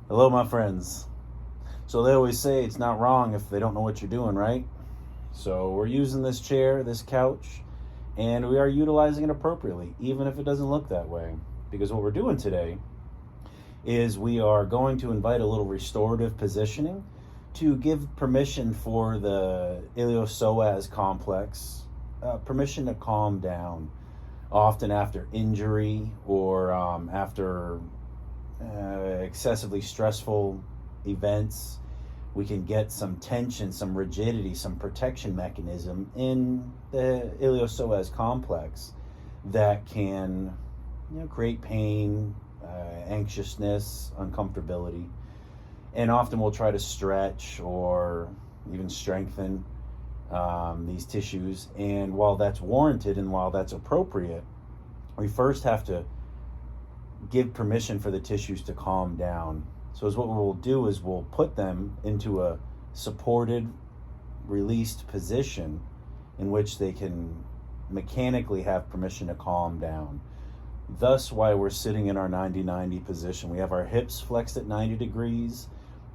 Hello, my friends. So they always say it's not wrong if they don't know what you're doing, right? So we're using this chair, this couch, and we are utilizing it appropriately, even if it doesn't look that way. Because what we're doing today is we are going to invite a little restorative positioning to give permission for the iliopsoas complex, permission to calm down, often after injury or after excessively stressful events. We can get some tension, some rigidity, some protection mechanism in the iliopsoas complex that can, create pain, anxiousness, uncomfortability. And often we'll try to stretch or even strengthen these tissues. And while that's warranted and while that's appropriate, we first have to give permission for the tissues to calm down. So as what we'll do is we'll put them into a supported, released position in which they can mechanically have permission to calm down. Thus why we're sitting in our 90-90 position. We have our hips flexed at 90 degrees.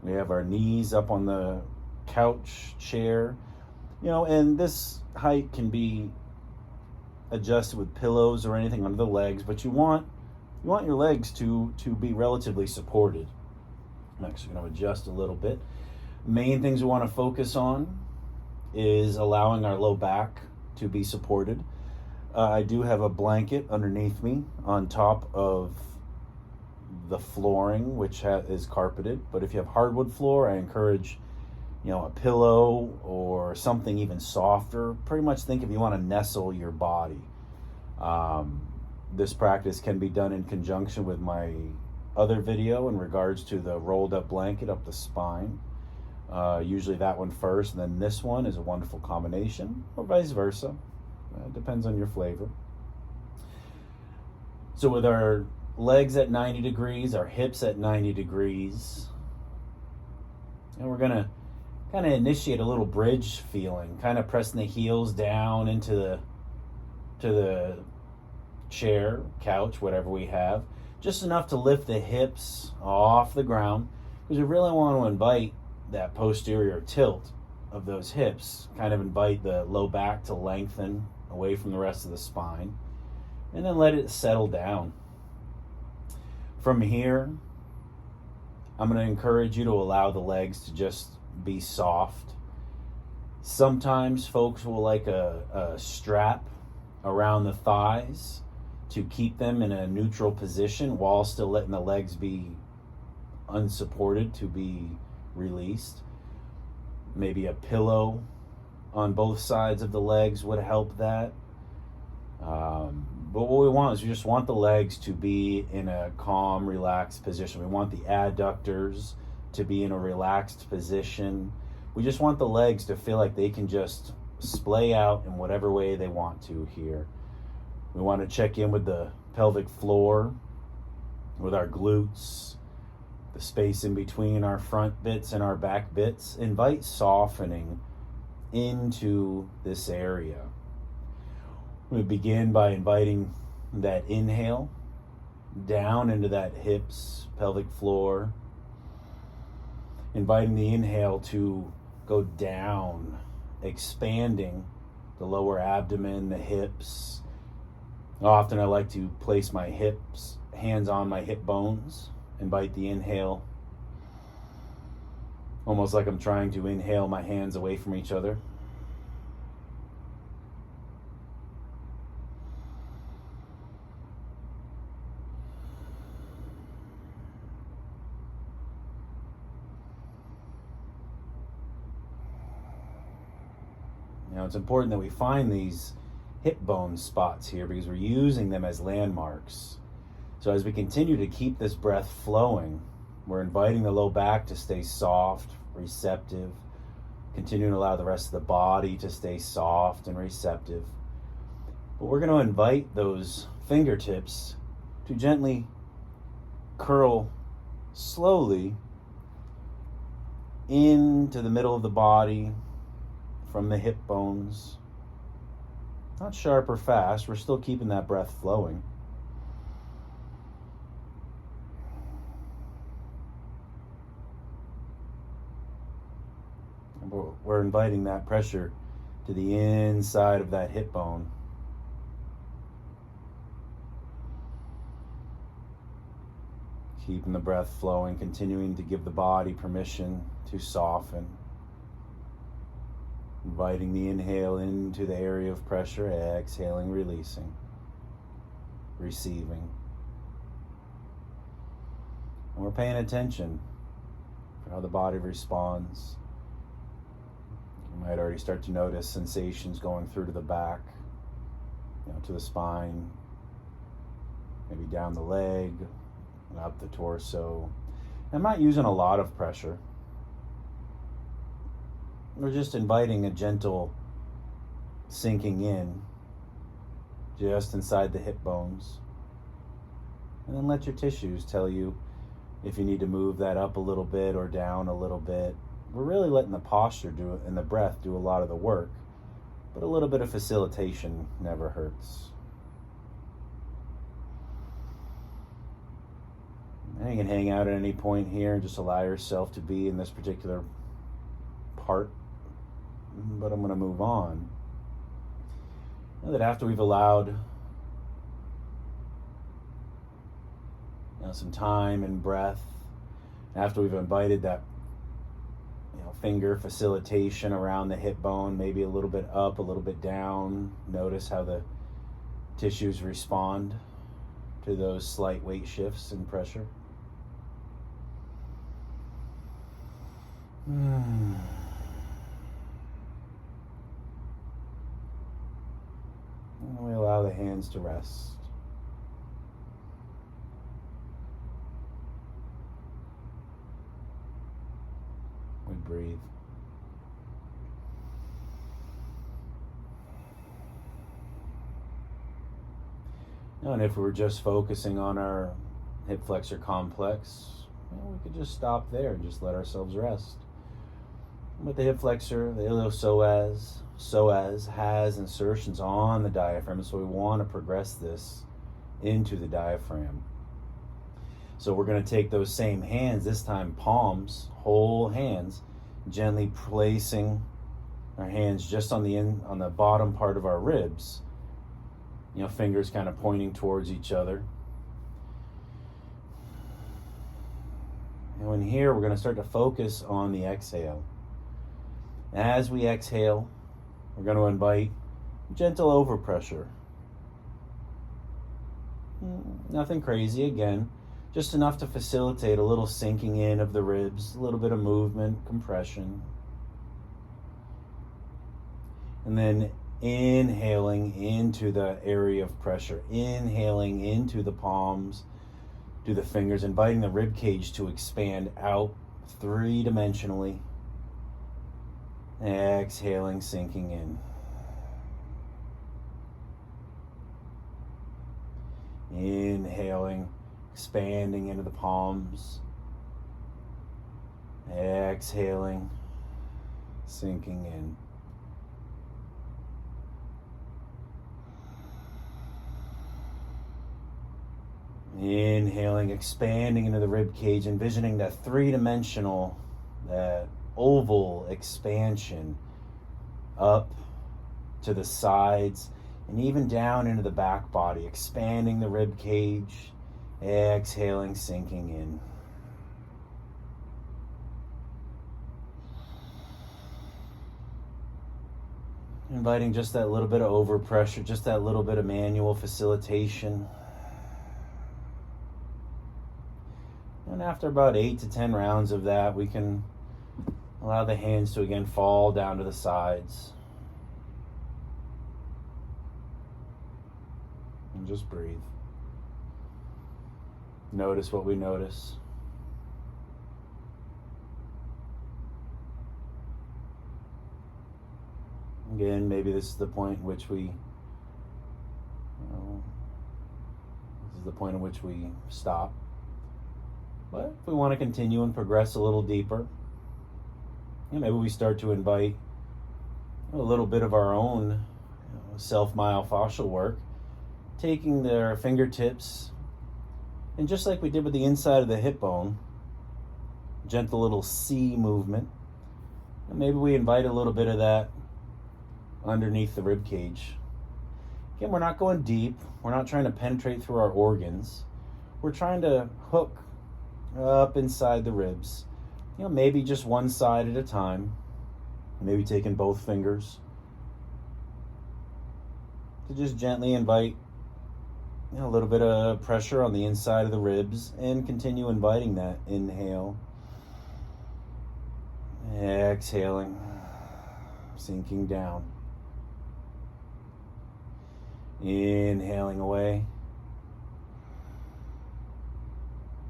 We have our knees up on the couch chair. And this height can be adjusted with pillows or anything under the legs, but you want your legs to be relatively supported. I'm actually going to adjust a little bit. Main things we want to focus on is allowing our low back to be supported. I do have a blanket underneath me on top of the flooring, which is carpeted. But if you have hardwood floor, I encourage, a pillow or something even softer. Pretty much think if you want to nestle your body. This practice can be done in conjunction with my other video in regards to the rolled up blanket up the spine. Usually that one first, and then this one is a wonderful combination, or vice versa. It depends on your flavor. So with our legs at 90 degrees, our hips at 90 degrees, and we're going to kind of initiate a little bridge feeling, kind of pressing the heels down into the chair, couch, whatever we have, just enough to lift the hips off the ground, because we really want to invite that posterior tilt of those hips, kind of invite the low back to lengthen away from the rest of the spine, and then let it settle down. From here, I'm going to encourage you to allow the legs to just be soft. Sometimes folks will like a strap around the thighs to keep them in a neutral position while still letting the legs be unsupported to be released. Maybe a pillow on both sides of the legs would help that. But what we want is we just want the legs to be in a calm, relaxed position. We want the adductors to be in a relaxed position. We just want the legs to feel like they can just splay out in whatever way they want to here. We want to check in with the pelvic floor, with our glutes, the space in between our front bits and our back bits. Invite softening into this area. We begin by inviting that inhale down into that hips, pelvic floor. Inviting the inhale to go down, expanding the lower abdomen, the hips. Often I like to place my hips, hands on my hip bones, invite the inhale, almost like I'm trying to inhale my hands away from each other. Now it's important that we find these hip bone spots here because we're using them as landmarks. So as we continue to keep this breath flowing, we're inviting the low back to stay soft, receptive, continuing to allow the rest of the body to stay soft and receptive. But we're going to invite those fingertips to gently curl slowly into the middle of the body from the hip bones. Not sharp or fast, we're still keeping that breath flowing. inviting that pressure to the inside of that hip bone. Keeping the breath flowing, continuing to give the body permission to soften. Inviting the inhale into the area of pressure, exhaling, releasing, receiving. And we're paying attention for how the body responds. You might already start to notice sensations going through to the back, to the spine, maybe down the leg, and up the torso. I'm not using a lot of pressure. We're just inviting a gentle sinking in just inside the hip bones. And then let your tissues tell you if you need to move that up a little bit or down a little bit. We're really letting the posture do it and the breath do a lot of the work, but a little bit of facilitation never hurts. And you can hang out at any point here and just allow yourself to be in this particular part, but I'm going to move on. Know that after we've allowed some time and breath, after we've invited that finger facilitation around the hip bone, maybe a little bit up, a little bit down. Notice how the tissues respond to those slight weight shifts and pressure. And we allow the hands to rest. We breathe. And if we were just focusing on our hip flexor complex, we could just stop there and just let ourselves rest. But the hip flexor, the Psoas has insertions on the diaphragm, so we want to progress this into the diaphragm. So we're going to take those same hands, this time palms, whole hands, gently placing our hands just on the bottom part of our ribs. Fingers kind of pointing towards each other. And in here, we're going to start to focus on the exhale. As we exhale, we're going to invite gentle overpressure. Nothing crazy, again, just enough to facilitate a little sinking in of the ribs, a little bit of movement, compression. And then inhaling into the area of pressure, inhaling into the palms, to the fingers, inviting the rib cage to expand out three-dimensionally. Exhaling, sinking in. Inhaling, expanding into the palms. Exhaling, sinking in. Inhaling, expanding into the rib cage, envisioning that three-dimensional, that oval expansion up to the sides and even down into the back body, expanding the rib cage, exhaling, sinking in. Inviting just that little bit of overpressure, just that little bit of manual facilitation. And after about 8 to 10 rounds of that, we can allow the hands to again fall down to the sides. And just breathe. Notice what we notice. Again, maybe this is the point in which we stop. But if we want to continue and progress a little deeper, maybe we start to invite a little bit of our own self-myofascial work, taking their fingertips, and just like we did with the inside of the hip bone, gentle little C movement, And maybe we invite a little bit of that underneath the rib cage. Again, we're not going deep. We're not trying to penetrate through our organs. We're trying to hook up inside the ribs. Maybe just one side at a time. Maybe taking both fingers to just gently invite a little bit of pressure on the inside of the ribs, and continue inviting that. Inhale, exhaling, sinking down, inhaling away,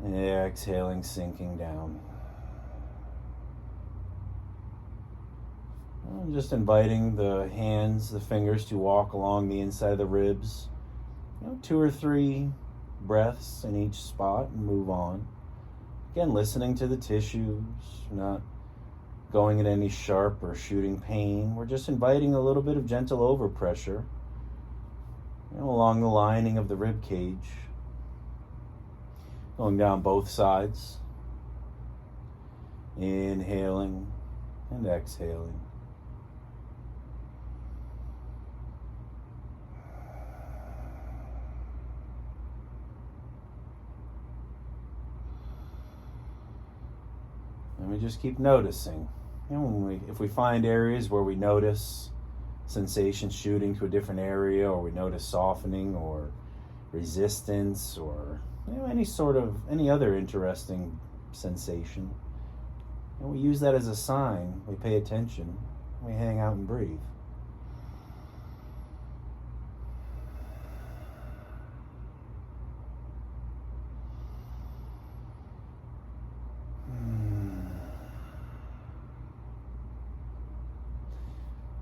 exhaling, sinking down. And just inviting the hands, the fingers to walk along the inside of the ribs. 2 or 3 breaths in each spot and move on. Again, listening to the tissues, not going at any sharp or shooting pain. We're just inviting a little bit of gentle overpressure along the lining of the rib cage, going down both sides, inhaling and exhaling. And we just keep noticing. If we find areas where we notice sensation shooting to a different area, or we notice softening or resistance, or any other interesting sensation, we use that as a sign. We pay attention. We hang out and breathe.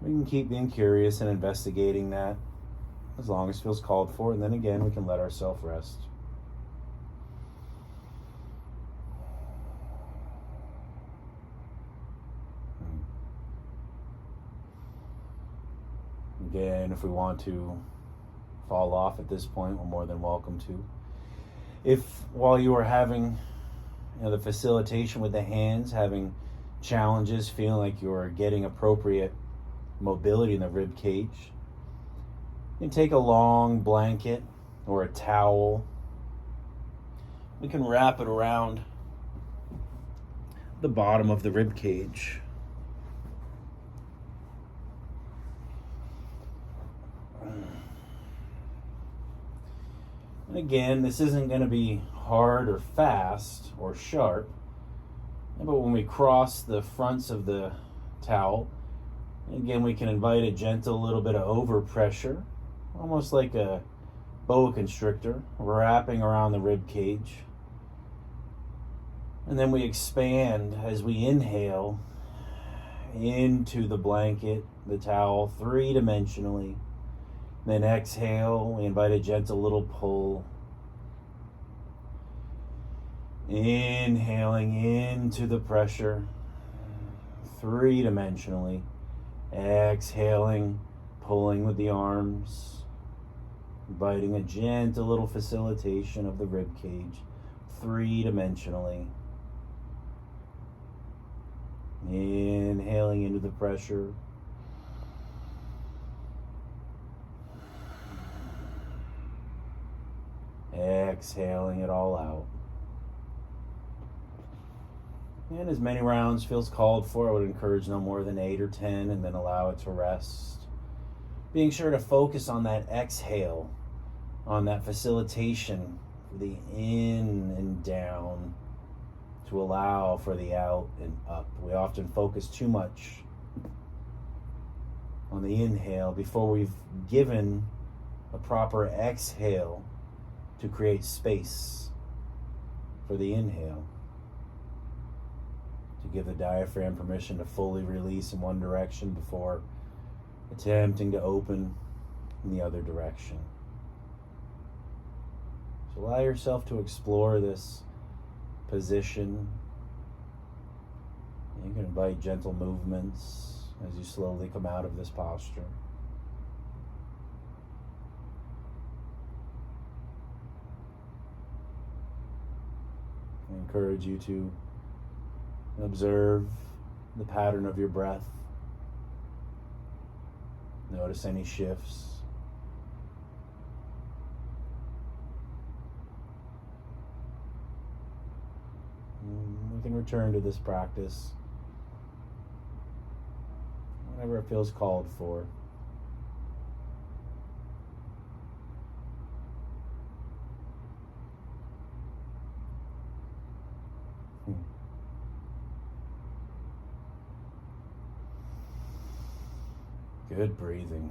We can keep being curious and investigating that as long as it feels called for, and then again we can let ourselves rest. Again, if we want to fall off at this point, we're more than welcome to. If while you are having the facilitation with the hands, having challenges, feeling like you're getting appropriate mobility in the rib cage, you can take a long blanket or a towel. We can wrap it around the bottom of the rib cage. And again, this isn't going to be hard or fast or sharp, but when we cross the fronts of the towel, again, we can invite a gentle little bit of overpressure, almost like a boa constrictor, wrapping around the rib cage. And then we expand as we inhale into the blanket, the towel, 3-dimensionally. Then exhale, we invite a gentle little pull. Inhaling into the pressure, 3-dimensionally. Exhaling, pulling with the arms, inviting a gentle little facilitation of the rib cage, 3-dimensionally. Inhaling into the pressure. Exhaling it all out. And as many rounds feels called for, I would encourage no more than 8 or 10, and then allow it to rest. Being sure to focus on that exhale, on that facilitation, the in and down, to allow for the out and up. We often focus too much on the inhale before we've given a proper exhale to create space for the inhale, to give the diaphragm permission to fully release in one direction before attempting to open in the other direction. So allow yourself to explore this position. You can invite gentle movements as you slowly come out of this posture. I encourage you to observe the pattern of your breath. Notice any shifts. We can return to this practice whenever it feels called for. Good breathing.